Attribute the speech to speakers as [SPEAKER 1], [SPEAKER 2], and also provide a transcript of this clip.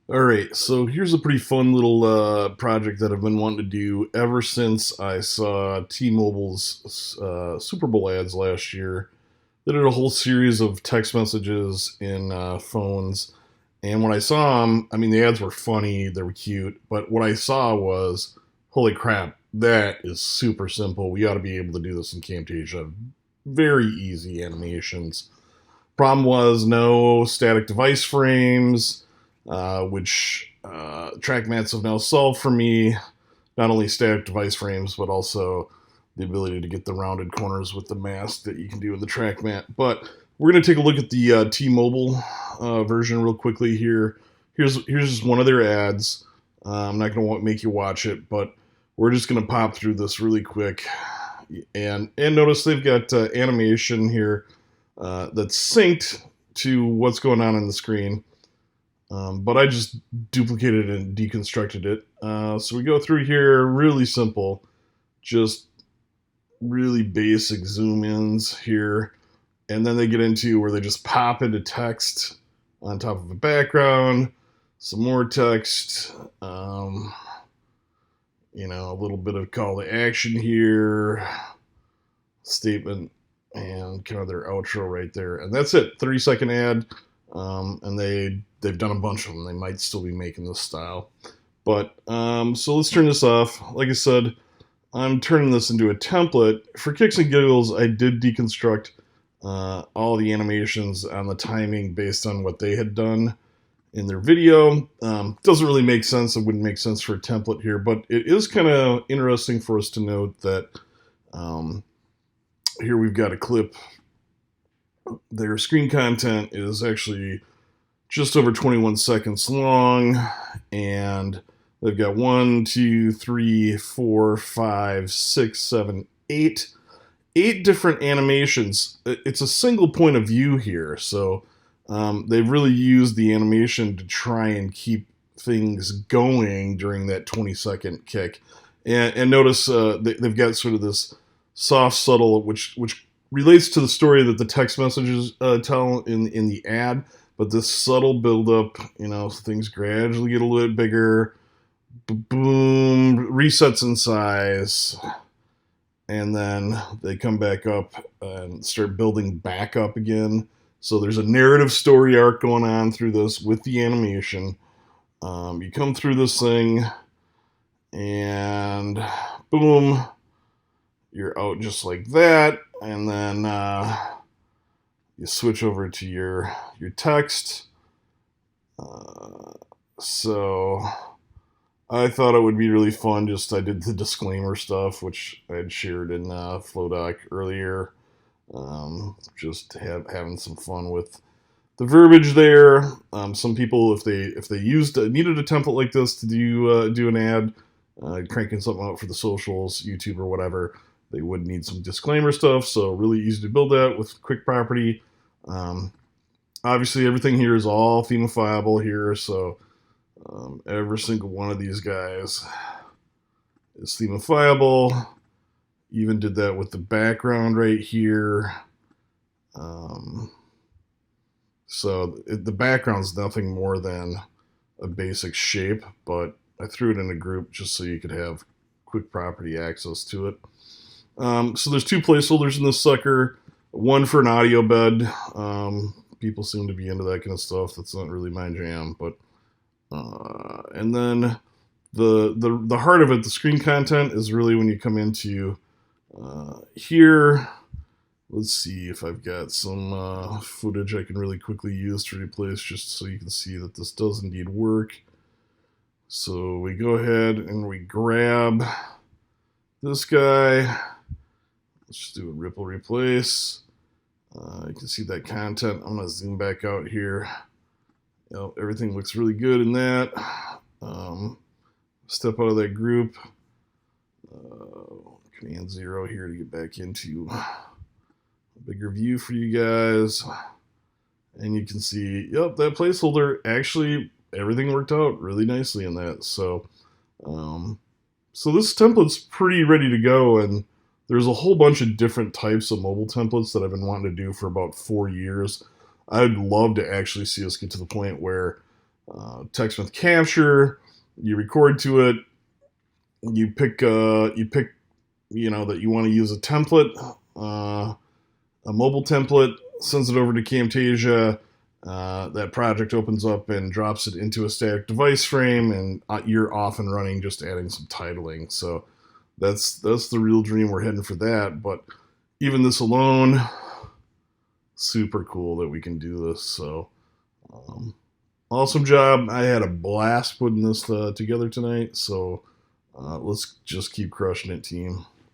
[SPEAKER 1] All right, so here's a pretty fun little project that I've been wanting to do ever since I saw T-Mobile's Super Bowl ads last year. They did a whole series of text messages in phones, and when I saw them, I mean, the ads were funny, they were cute, but what I saw was, holy crap, that is super simple. We ought to be able to do this in Camtasia. Very easy animations. Problem was no static device frames, which TrackMats have now solved for me. Not only static device frames, but also the ability to get the rounded corners with the mask that you can do in the TrackMat. But we're going to take a look at the T-Mobile version real quickly here. Here's just one of their ads. I'm not going to make you watch it, but we're just going to pop through this really quick. And notice they've got animation here that's synced to what's going on the screen. But I just duplicated and deconstructed it. So we go through here, really simple, just really basic zoom ins here. And then they get into where they just pop into text on top of a background, some more text, a little bit of call to action here, statement, and kind of their outro right there. And that's it, 30-second ad. And they've done a bunch of them. They might still be making this style. But so let's turn this off. Like I said, I'm turning this into a template. For kicks and giggles, I did deconstruct all the animations on the timing based on what they had done in their video. Doesn't really make sense. It wouldn't make sense for a template here, but it is kind of interesting for us to note that here we've got a clip. Their screen content is actually just over 21 seconds long, and they've got 1, 2, 3, 4, 5, 6, 7, 8 different animations. It's a single point of view here, so they've really used the animation to try and keep things going during that 20-second kick. And notice they've got sort of this soft, subtle, which relates to the story that the text messages tell in the ad, but this subtle buildup, things gradually get a little bit bigger, boom, resets in size, and then they come back up and start building back up again. So there's a narrative story arc going on through this with the animation. You come through this thing, and boom, you're out just like that, and then you switch over to your text. So I thought it would be really fun. I did the disclaimer stuff, which I had shared in Flowdoc earlier. Having some fun with the verbiage there. Some people, if they needed a template like this to do an ad, cranking something out for the socials, YouTube or whatever, they would need some disclaimer stuff. So really easy to build that with quick property. Obviously, everything here is all themeifiable here, so every single one of these guys is themeifiable. Even did that with the background right here. So the background's nothing more than a basic shape, but I threw it in a group just so you could have quick property access to it. So there's 2 placeholders in this sucker. One for an audio bed. People seem to be into that kind of stuff. That's not really my jam, but and then the heart of it, the screen content, is really when you come into here. Let's see if I've got some footage I can really quickly use to replace, just so you can see that this does indeed work. So we go ahead and we grab this guy. Let's just do a ripple replace. You can see that content. I'm going to zoom back out here. Everything looks really good in that. Step out of that group. Command 0 here to get back into a bigger view for you guys. And you can see, that placeholder, actually, everything worked out really nicely in that. So this template's pretty ready to go, and there's a whole bunch of different types of mobile templates that I've been wanting to do for about 4 years. I'd love to actually see us get to the point where TechSmith Capture. You record to it. You pick that you want to use a template, a mobile template. Sends it over to Camtasia. That project opens up and drops it into a static device frame, and you're off and running, just adding some titling. So that's the real dream. We're heading for that. But even this alone, super cool that we can do this. So awesome job. I had a blast putting this together tonight. So let's just keep crushing it, team.